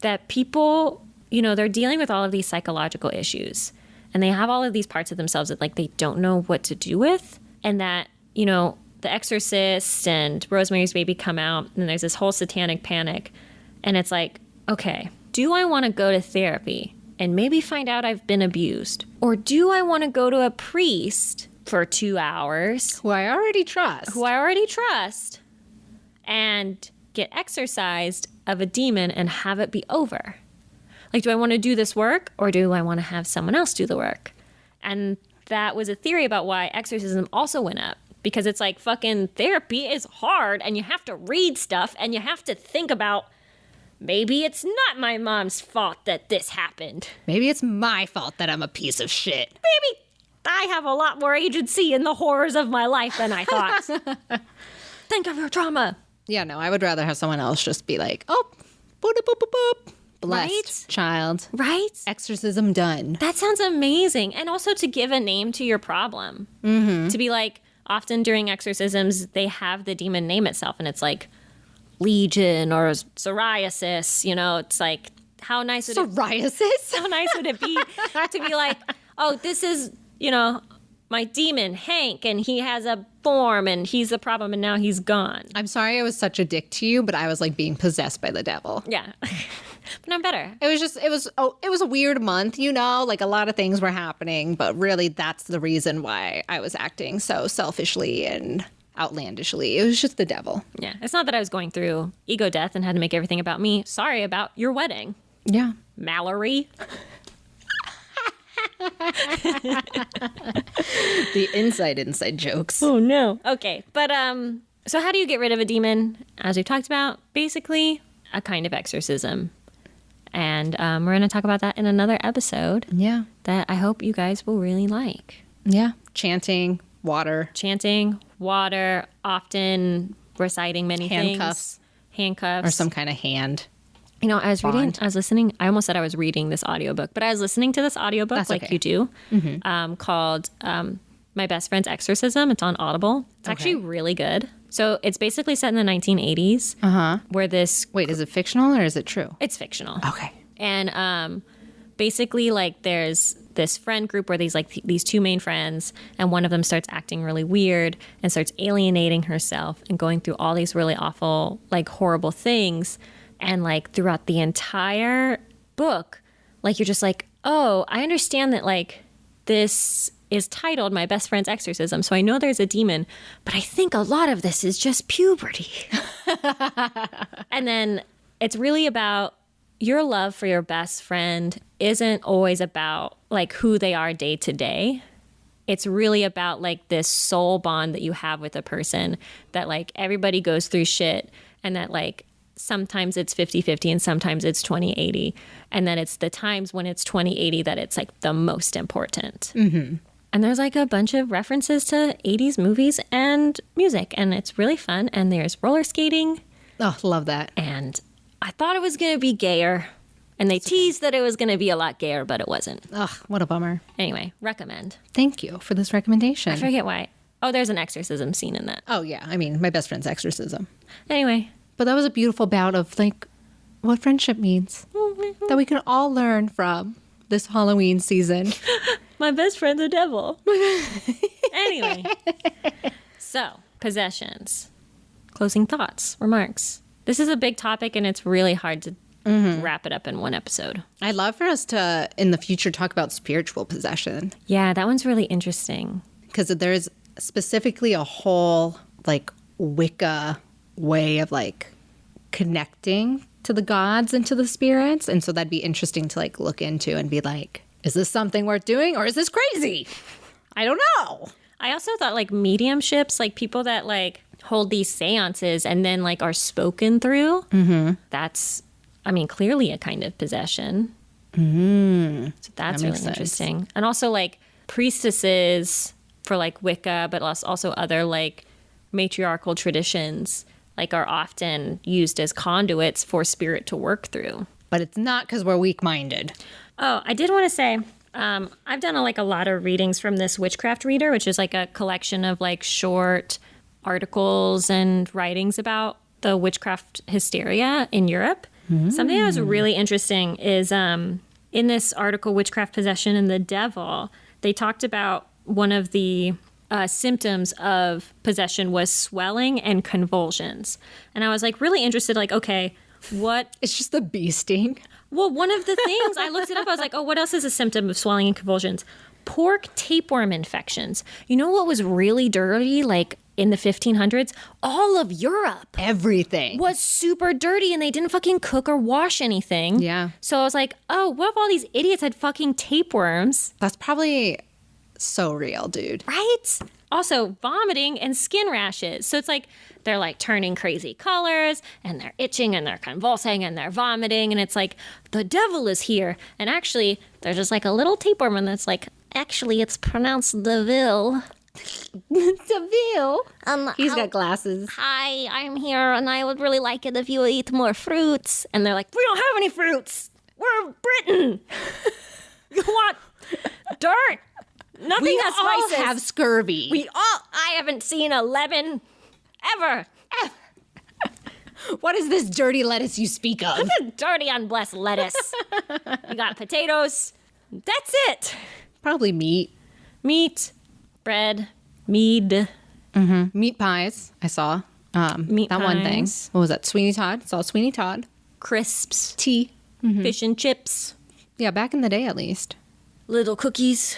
That people, you know, they're dealing with all of these psychological issues. And they have all of these parts of themselves that, like, they don't know what to do with. And that, you know, The Exorcist and Rosemary's Baby come out, and there's this whole Satanic Panic. And it's like, okay, do I want to go to therapy and maybe find out I've been abused? Or do I want to go to a priest for 2 hours? Who I already trust. And get exorcised of a demon and have it be over? Like, do I want to do this work, or do I want to have someone else do the work? And that was a theory about why exorcism also went up. Because it's like, fucking therapy is hard, and you have to read stuff, and you have to think about, maybe it's not my mom's fault that this happened. Maybe it's my fault that I'm a piece of shit. Maybe I have a lot more agency in the horrors of my life than I thought. Think of your trauma. Yeah, no, I would rather have someone else just be like, oh, boop, boop, boop, boop. Blessed Right? child. Right? Exorcism done. That sounds amazing. And also to give a name to your problem. To be like, often during exorcisms, they have the demon name itself, and it's like Legion or psoriasis. You know, it's like, how nice would Psoriasis? how nice would it be to be like, oh, this is, you know, my demon, Hank, and he has a form, and he's the problem, and now he's gone. I'm sorry I was such a dick to you, but I was like being possessed by the devil. Yeah. But I'm better. It was a weird month, you know, like a lot of things were happening, but really that's the reason why I was acting so selfishly and outlandishly. It was just the devil. Yeah. It's not that I was going through ego death and had to make everything about me. Sorry about your wedding, Yeah. Mallory. The inside jokes. Oh no. Okay, but so how do you get rid of a demon? As we've talked about, basically a kind of exorcism, and we're going to talk about that in another episode. Yeah. That I hope you guys will really like. Yeah. Chanting, water. Chanting, water, often reciting many Handcuffs. things. Handcuffs. Or some kind of hand. You know, I was Bond. listening, I almost said I was reading this audiobook, but I was listening to this audiobook That's like okay. you do, called My Best Friend's Exorcism. It's on Audible. It's actually really good. So it's basically set in the 1980s, where this, Wait, is it fictional or is it true? it's fictional. Okay. And basically, like, there's this friend group where these two main friends, and one of them starts acting really weird and starts alienating herself and going through all these really awful, like, horrible things. And, like, throughout the entire book, like, you're just like, oh, I understand that, like, this is titled My Best Friend's Exorcism, so I know there's a demon, but I think a lot of this is just puberty. And then it's really about your love for your best friend isn't always about, like, who they are day to day. It's really about, like, this soul bond that you have with a person that, like, everybody goes through shit, and that, like, sometimes it's 50-50 and sometimes it's 20-80. And then it's the times when it's 20-80 that it's, like, the most important. Mm-hmm. And there's, like, a bunch of references to 80s movies and music. And it's really fun. And there's roller skating. Oh, love that. And I thought it was going to be gayer. And they teased that it was going to be a lot gayer, but it wasn't. Ugh, what a bummer. Anyway, recommend. Thank you for this recommendation. I forget why. Oh, there's an exorcism scene in that. Oh, yeah. I mean, My Best Friend's Exorcism. Anyway. But that was a beautiful bout of, like, what friendship means. That we can all learn from this Halloween season. My best friend's a devil. Anyway. So, possessions. Closing thoughts, remarks. This is a big topic, and it's really hard to wrap it up in one episode. I'd love for us to, in the future, talk about spiritual possession. Yeah, that one's really interesting. Because there's specifically a whole, like, Wicca way of, like, connecting to the gods and to the spirits. And so that'd be interesting to, like, look into and be like, is this something worth doing, or is this crazy? I don't know. I also thought, like, mediumships, like, people that, like, hold these seances and then, like, are spoken through, that's, I mean, clearly a kind of possession. So that's really interesting. And also, like, priestesses for, like, Wicca, but also other, like, matriarchal traditions, like, are often used as conduits for spirit to work through. But it's not because we're weak-minded. Oh, I did want to say, I've done a lot of readings from this Witchcraft Reader, which is like a collection of like short articles and writings about the witchcraft hysteria in Europe. Something that was really interesting is in this article, Witchcraft Possession and the Devil, they talked about one of the symptoms of possession was swelling and convulsions. And I was like really interested, like, okay, what? It's just the bee sting. Well, one of the things, I looked it up, I was like, oh, what else is a symptom of swelling and convulsions? Pork tapeworm infections. You know what was really dirty, like in the 1500s? All of Europe. Everything. Was super dirty and they didn't fucking cook or wash anything. Yeah. So I was like, oh, what if all these idiots had fucking tapeworms? That's probably so real, dude. Right? Also, vomiting and skin rashes. So it's like they're like turning crazy colors and they're itching and they're convulsing and they're vomiting. And it's like, the devil is here. And actually, there's just like a little tapeworm and that's like, actually, it's pronounced Deville. Deville. He's got glasses. Hi, I'm here and I would really like it if you eat more fruits. And they're like, we don't have any fruits. We're Britain. You want dirt? Nothing We has all spices. have scurvy. I haven't seen a lemon ever. What is this dirty lettuce you speak of? This is dirty, unblessed lettuce. You got potatoes. That's it. Probably meat. Meat, bread, mead. Meat pies, I saw. Meat that one thing. pies. What was that? Sweeney Todd. Saw Sweeney Todd. Crisps, Tea. fish and chips, Yeah, back in the day at least. little cookies.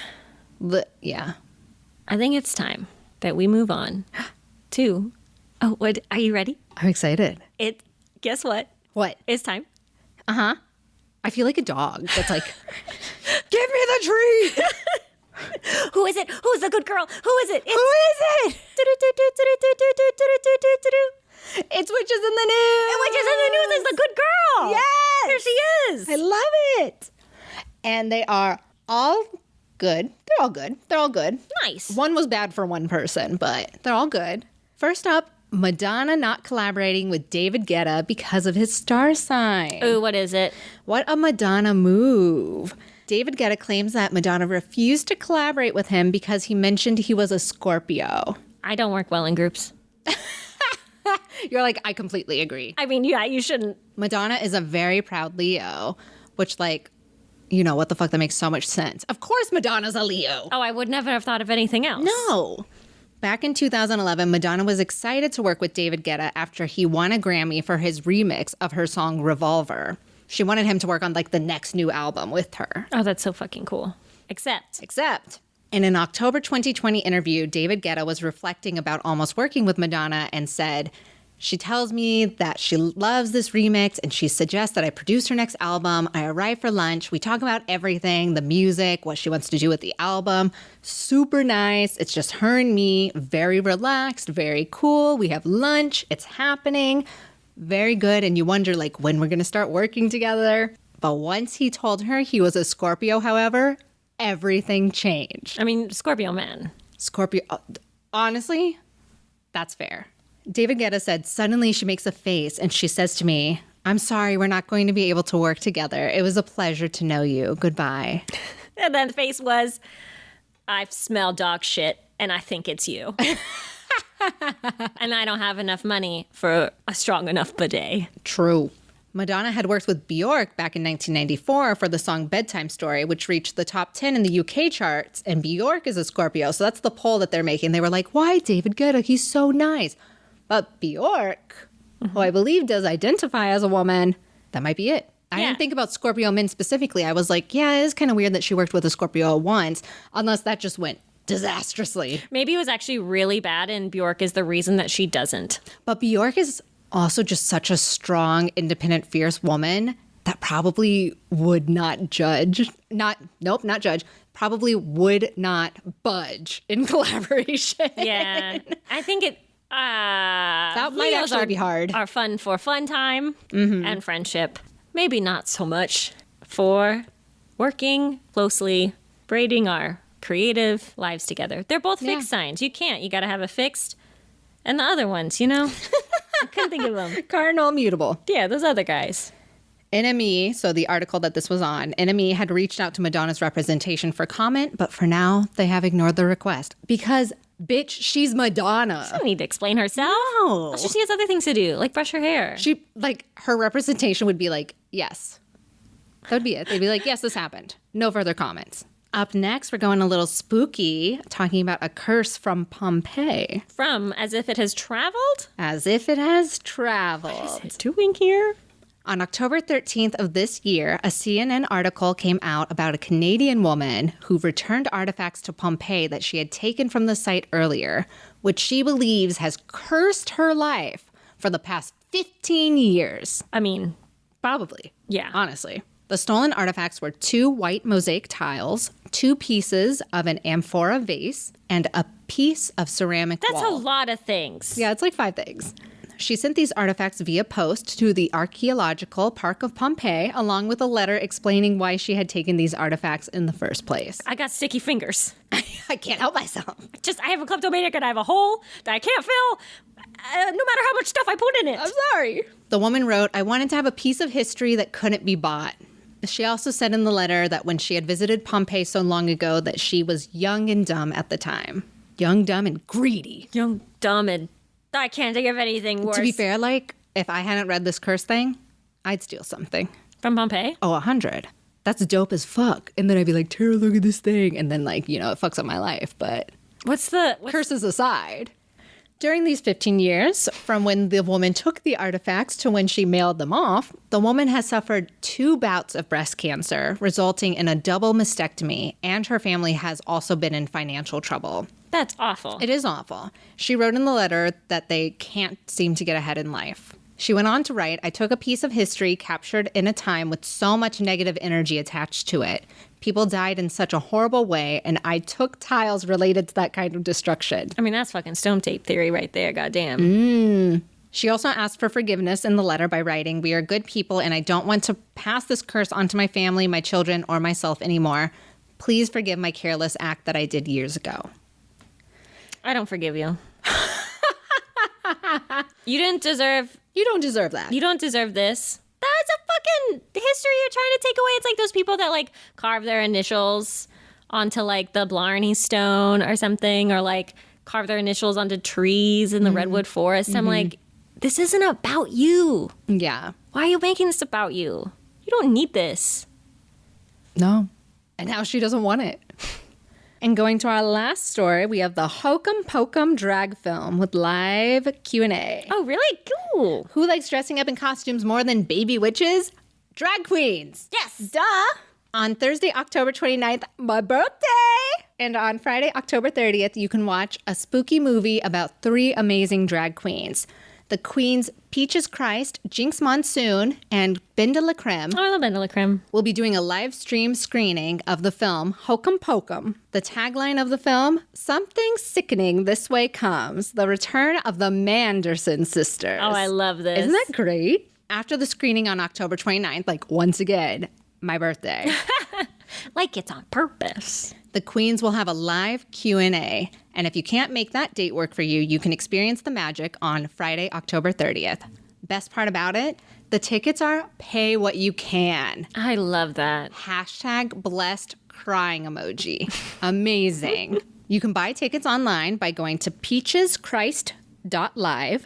Yeah. I think it's time that we move on to. Oh, what? Are you ready? I'm excited. Guess what? What? It's time. I feel like a dog that's like, give me the tree. Who is it? Who's the good girl? Who is it? Who is it? It's Witches in the News. Witches in the News is the good girl. Yes. Here she is. I love it. And they are all good. They're all good. They're all good. Nice. One was bad for one person, but they're all good. First up, Madonna not collaborating with David Guetta because of his star sign. Ooh, what is it? What a Madonna move. David Guetta claims that Madonna refused to collaborate with him because he mentioned he was a Scorpio. I don't work well in groups. You're like, I completely agree. I mean, yeah, you shouldn't. Madonna is a very proud Leo, which, like, you know, what the fuck? That makes so much sense. Of course Madonna's a Leo. Oh, I would never have thought of anything else. No. Back in 2011, Madonna was excited to work with David Guetta after he won a Grammy for his remix of her song Revolver. She wanted him to work on, like, the next new album with her. Oh, that's so fucking cool. Except. In an October 2020 interview, David Guetta was reflecting about almost working with Madonna and said, she tells me that she loves this remix and she suggests that I produce her next album. I arrive for lunch. We talk about everything, the music, what she wants to do with the album. Super nice. It's just her and me, very relaxed, very cool. We have lunch. It's happening. Very good. And you wonder, like, when we're going to start working together. But once he told her he was a Scorpio, however, everything changed. I mean, Scorpio man. Scorpio, honestly, that's fair. David Guetta said, suddenly she makes a face and she says to me, I'm sorry, we're not going to be able to work together. It was a pleasure to know you. Goodbye. And then the face was, I smell dog shit and I think it's you. And I don't have enough money for a strong enough bidet. True. Madonna had worked with Bjork back in 1994 for the song Bedtime Story, which reached the top 10 in the UK charts. And Bjork is a Scorpio, so that's the poll that they're making. They were like, why David Guetta? He's so nice. But Bjork, who I believe does identify as a woman, that might be it. I didn't think about Scorpio men specifically. I was like, yeah, it is kind of weird that she worked with a Scorpio once, unless that just went disastrously. Maybe it was actually really bad and Bjork is the reason that she doesn't. But Bjork is also just such a strong, independent, fierce woman that probably would not judge. Not judge. Probably would not budge in collaboration. Yeah. I think it... that might actually be hard. Are fun for fun time and friendship. Maybe not so much for working closely, braiding our creative lives together. They're both fixed signs. You can't. You got to have a fixed and the other ones, you know? I couldn't think of them. Cardinal mutable. Yeah, those other guys. NME, so the article that this was on, NME had reached out to Madonna's representation for comment, but for now, they have ignored the request. Because, bitch, she's Madonna. She doesn't need to explain herself. No. She has other things to do, like brush her hair. She, like, her representation would be like, yes. That would be it. They'd be like, yes, this happened. No further comments. Up next, we're going a little spooky, talking about a curse from Pompeii. From as if it has traveled? As if it has traveled. What is it doing here? On October 13th of this year, a CNN article came out about a Canadian woman who returned artifacts to Pompeii that she had taken from the site earlier, which she believes has cursed her life for the past 15 years. I mean, Probably. yeah. Honestly. The stolen artifacts were 2 white mosaic tiles, 2 pieces of an amphora vase, and a piece of ceramic That's wall. a lot of things. Yeah, it's like 5 things. She sent these artifacts via post to the Archaeological Park of Pompeii, along with a letter explaining why she had taken these artifacts in the first place. I got sticky fingers. I can't help myself. I have a kleptomaniac and I have a hole that I can't fill, no matter how much stuff I put in it. I'm sorry. The woman wrote, I wanted to have a piece of history that couldn't be bought. She also said in the letter that when she had visited Pompeii so long ago that she was young and dumb at the time. Young, dumb, and greedy. Young, dumb, and I can't think of anything worse. To be fair, like, if I hadn't read this curse thing, I'd steal something. From Pompeii? Oh, 100. That's dope as fuck. And then I'd be like, Tara, look at this thing. And then, like, you know, it fucks up my life. But What's curses aside. During these 15 years, from when the woman took the artifacts to when she mailed them off, the woman has suffered 2 bouts of breast cancer, resulting in a double mastectomy, and her family has also been in financial trouble. That's awful. It is awful. She wrote in the letter that they can't seem to get ahead in life. She went on to write, I took a piece of history captured in a time with so much negative energy attached to it. People died in such a horrible way, and I took tiles related to that kind of destruction. I mean, that's fucking stone tape theory right there, goddamn. She also asked for forgiveness in the letter by writing, we are good people, and I don't want to pass this curse on to my family, my children, or myself anymore. Please forgive my careless act that I did years ago. I don't forgive you. You don't deserve that. You don't deserve this. That's a fucking history you're trying to take away. It's like those people that like carve their initials onto like the Blarney Stone or something, or like carve their initials onto trees in the redwood forest. I'm like, this isn't about you. Yeah. Why are you making this about you? You don't need this. No. And now she doesn't want it. And going to our last story, we have the Hokum Pokum drag film with live Q&A. Oh, really? Cool. Who likes dressing up in costumes more than baby witches? Drag queens. Yes. Duh. On Thursday, October 29th, my birthday. And on Friday, October 30th, you can watch a spooky movie about 3 amazing drag queens. The queens Peaches Christ, Jinx Monsoon, and Binda La Creme Oh, I love Vanilla Creme. will be doing a live stream screening of the film Hokum Pokum. The tagline of the film, Something Sickening This Way Comes, the return of the Manderson sisters. Oh, I love this. Isn't that great? After the screening on October 29th, like once again, my birthday, Like it's on purpose. the queens will have a live Q&A. And if you can't make that date work for you, you can experience the magic on Friday, October 30th. Best part about it, the tickets are pay what you can. I love that. Hashtag blessed crying emoji. Amazing. You can buy tickets online by going to peacheschrist.live.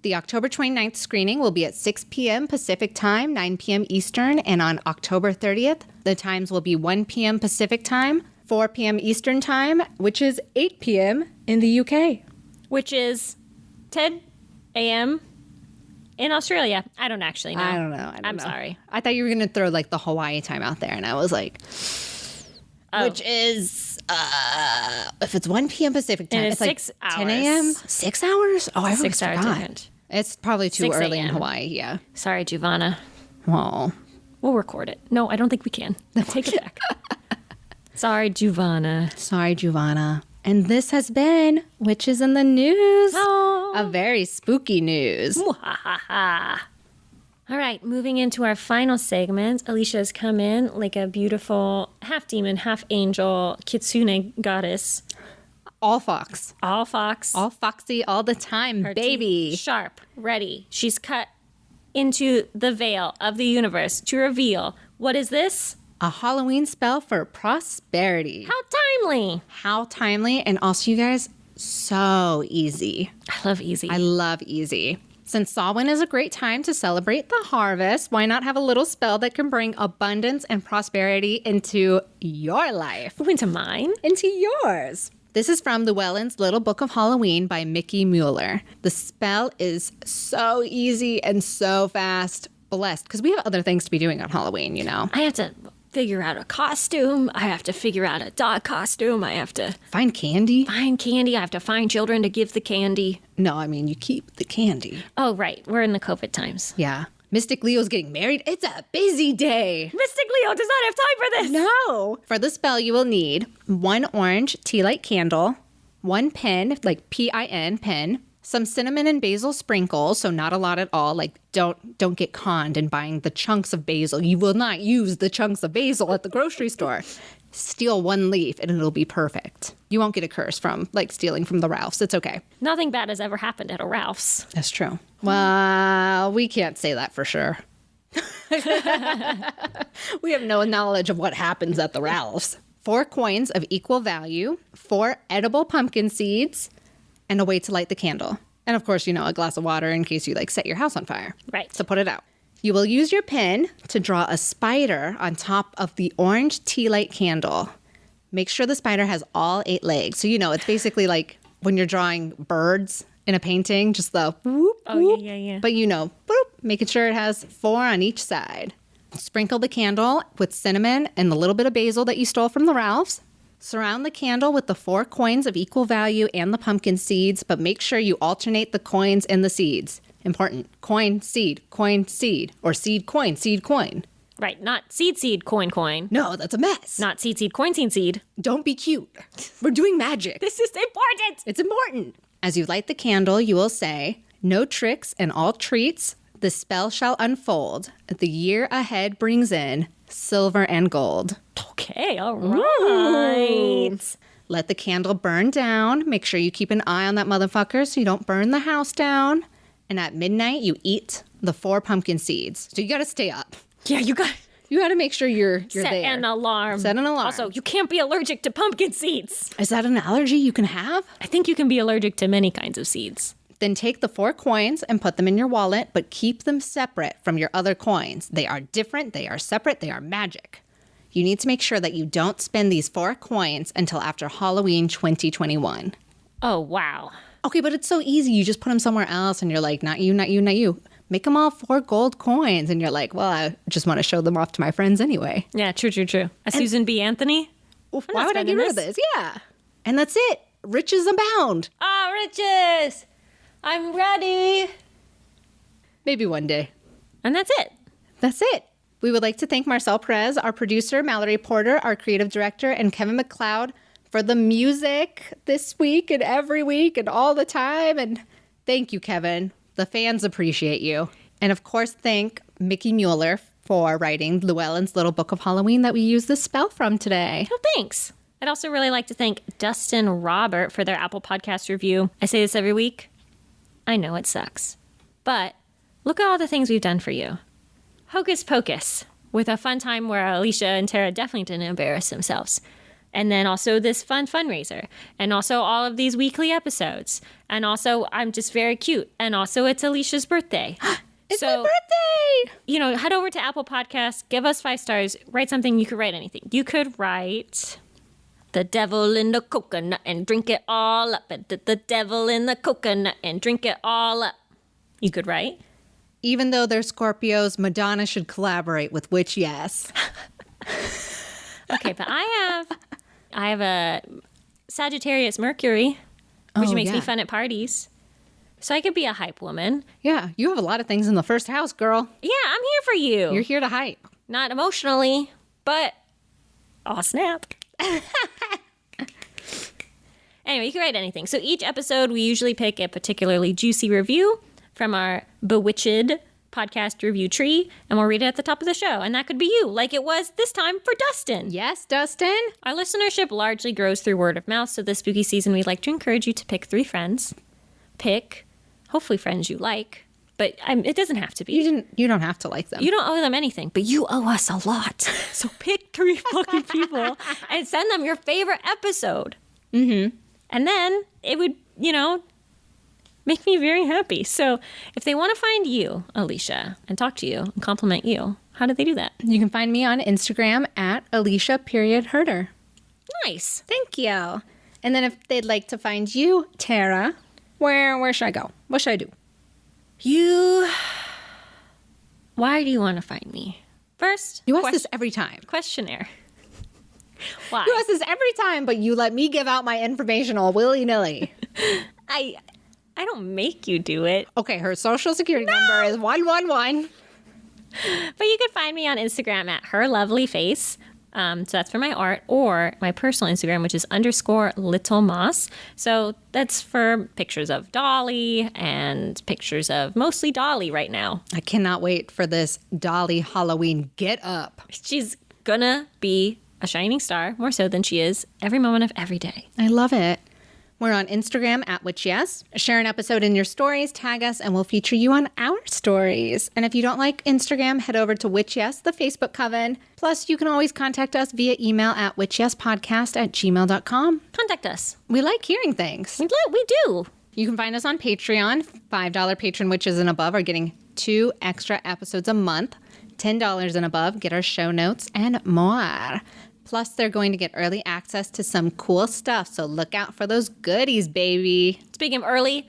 The October 29th screening will be at 6 p.m. Pacific Time, 9 p.m. Eastern, and on October 30th, the times will be 1 p.m. Pacific Time, 4 p.m. Eastern Time, which is 8 p.m. in the UK. Which is 10 a.m. in Australia. I don't actually know. I don't know. I'm sorry. I thought you were going to throw like the Hawaii time out there, and I was like, which is, if it's 1 p.m. Pacific Time, And it's it's like 6 10 a.m.? hours. 6 hours? Oh, I 6 hour forgot. different. It's probably too 6 early in a.m. Hawaii, yeah. Sorry, Giovanna. Well, We'll record it. No, I don't think we can. Take it back. Sorry, Giovanna. sorry, Giovanna. And this has been Witches in the News. Oh. A very spooky news. All right, moving into our final segment. Alicia has come in like a beautiful half demon, half angel kitsune goddess. All fox. All fox. All foxy all the time, Her baby. teeth sharp, ready. She's cut into the veil of the universe to reveal what is this? A Halloween spell for prosperity. How timely. How timely. And also, you guys, so easy. I love easy. I love easy. Since Samhain is a great time to celebrate the harvest, why not have a little spell that can bring abundance and prosperity into your life? Into mine. Into yours. This is from Llewellyn's Little Book of Halloween by Mickey Mueller. The spell is so easy and so fast. Blessed. Because we have other things to be doing on Halloween, you know. I have to figure out a costume. I have to figure out a dog costume. I have to Find candy? find candy. I have to find children to give the candy. No, I mean, you keep the candy. Oh, right. We're in the COVID times. Yeah. Mystic Leo's getting married. It's a busy day. Mystic Leo does not have time for this. No. For the spell, you will need 1 orange tea light candle, 1 pin, like PIN, pin, some cinnamon and basil sprinkles, so not a lot at all. Like, don't get conned in buying the chunks of basil. You will not use the chunks of basil at the grocery store. Steal 1 leaf and it'll be perfect. You won't get a curse from, like, stealing from the Ralphs. It's okay. Nothing bad has ever happened at a Ralph's. That's true. Well, we can't say that for sure. We have no knowledge of what happens at the Ralphs. 4 coins of equal value, 4 edible pumpkin seeds, and a way to light the candle. And of course, you know, a glass of water in case you like set your house on fire. Right. So put it out. You will use your pen to draw a spider on top of the orange tea light candle. Make sure the spider has all 8 legs. So, you know, it's basically like when you're drawing birds in a painting, just the whoop, Oh, whoop. yeah. But, you know, boop, making sure it has 4 on each side. Sprinkle the candle with cinnamon and the little bit of basil that you stole from the Ralphs. Surround the candle with the 4 coins of equal value and the pumpkin seeds, but make sure you alternate the coins and the seeds. Important. Coin, seed, or seed, coin. Right. Not seed, coin. No, that's a mess. Not seed, coin, seed. Don't be cute. We're doing magic. This is important. It's important. As you light the candle, you will say, "No tricks and all treats. The spell shall unfold. The year ahead brings in silver and gold." Okay, all right. Let the candle burn down. Make sure you keep an eye on that motherfucker so you don't burn the house down. And at midnight, you eat the 4 pumpkin seeds. So you got to stay up. Yeah, you got You got to make sure you're set there. an alarm. Set an alarm. Also, you can't be allergic to pumpkin seeds. Is that an allergy you can have? I think you can be allergic to many kinds of seeds. Then take the 4 coins and put them in your wallet, but keep them separate from your other coins. They are different, they are separate, they are magic. You need to make sure that you don't spend these 4 coins until after Halloween 2021. Oh, wow. Okay, but it's so easy. You just put them somewhere else and you're like, not you, not you, not you. Make them all 4 gold coins. And you're like, well, I just want to show them off to my friends anyway. Yeah, true. A Susan B. Anthony? Well, I'm why not would I get spending rid of this? Yeah. And that's it. Riches abound. Ah, riches! I'm ready. Maybe one day. And that's it. That's it. We would like to thank Marcel Pérez, our producer, Mallory Porter, our creative director, and Kevin MacLeod for the music this week and every week and all the time. And thank you, Kevin. The fans appreciate you. And of course, thank Mickey Mueller for writing Llewellyn's Little Book of Halloween that we use this spell from today. Well, thanks. I'd also really like to thank Dustin Robert for their Apple Podcast review. I say this every week. I know it sucks. But look at all the things we've done for you. Hocus Pocus, with a fun time where Alicia and Terra definitely didn't embarrass themselves. And then also this fun fundraiser. And also all of these weekly episodes. And also I'm just very cute. And also it's Alicia's birthday. It's my birthday! You know, head over to Apple Podcasts, give us 5 stars, write something. You could write anything. You could write the devil in the coconut and drink it all up. The devil in the coconut and drink it all up. You could write. Even though they're Scorpios, Madonna should collaborate with Witch Yes. Okay, but I have a Sagittarius Mercury, which Oh, makes me yeah. fun at parties. So I could be a hype woman. Yeah, you have a lot of things in the first house, girl. Yeah, I'm here for you. You're here to hype. Not emotionally, but oh snap. Anyway, you can write anything. So each episode, we usually pick a particularly juicy review from our Bewitched podcast review tree, and we'll read it at the top of the show. And that could be you, like it was this time for Dustin. Yes, Dustin? Our listenership largely grows through word of mouth, so this spooky season, we'd like to encourage you to pick 3 friends. Pick, hopefully, friends you like, But it doesn't have to be. You don't have to like them. You don't owe them anything, but you owe us a lot. So pick 3 fucking people and send them your favorite episode. Mm-hmm. And then it would, make me very happy. So if they want to find you, Alicia, and talk to you and compliment you, how do they do that? You can find me on Instagram at Alicia.Herder. Nice. Thank you. And then if they'd like to find you, Terra, where should I go? What should I do? Why do you want to find me? First, You ask this every time. questionnaire. Why? You ask this every time, but you let me give out my information all willy-nilly. I don't make you do it. Okay, her social security number is 111. But you can find me on Instagram at herlovelyface. So that's for my art, or my personal Instagram, which is _littlemoss. So that's for pictures of Dolly and pictures of mostly Dolly right now. I cannot wait for this Dolly Halloween get up. She's gonna be a shining star, more so than she is every moment of every day. I love it. We're on Instagram at WitchYes. Share an episode in your stories, tag us, and we'll feature you on our stories. And if you don't like Instagram, head over to WitchYes, the Facebook coven. Plus, you can always contact us via email at witchyespodcast@gmail.com. Contact us. We like hearing things. We do. You can find us on Patreon. $5 patron witches and above are getting 2 extra episodes a month. $10 and above get our show notes and more. Plus, they're going to get early access to some cool stuff, so look out for those goodies, baby. Speaking of early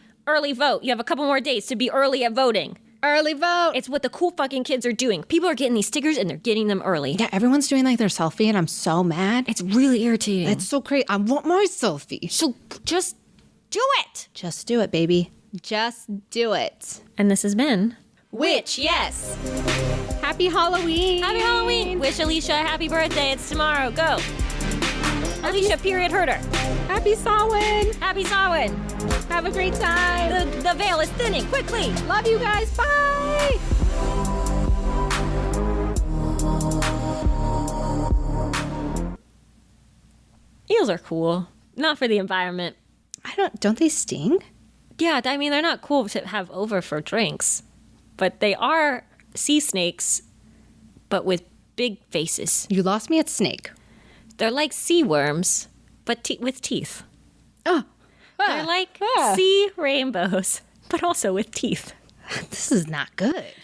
vote. You have a couple more days to be early at voting. Early vote. It's what the cool fucking kids are doing. People are getting these stickers and they're getting them early. Yeah, everyone's doing like their selfie, and I'm so mad. It's really irritating. It's so crazy. I want my selfie. So just do it. Just do it, baby. Just do it. And this has been Witch, yes. Happy Halloween. Happy Halloween. Wish Alicia a happy birthday. It's tomorrow. Go. Alicia.Herder. Happy Samhain. Happy Samhain. Have a great time. The veil is thinning. Quickly. Love you guys. Bye. Eels are cool. Not for the environment. Don't they sting? Yeah, I mean, they're not cool to have over for drinks. But they are sea snakes, but with big faces. You lost me at snake. They're like sea worms, but with teeth. Oh. They're like sea rainbows, but also with teeth. This is not good.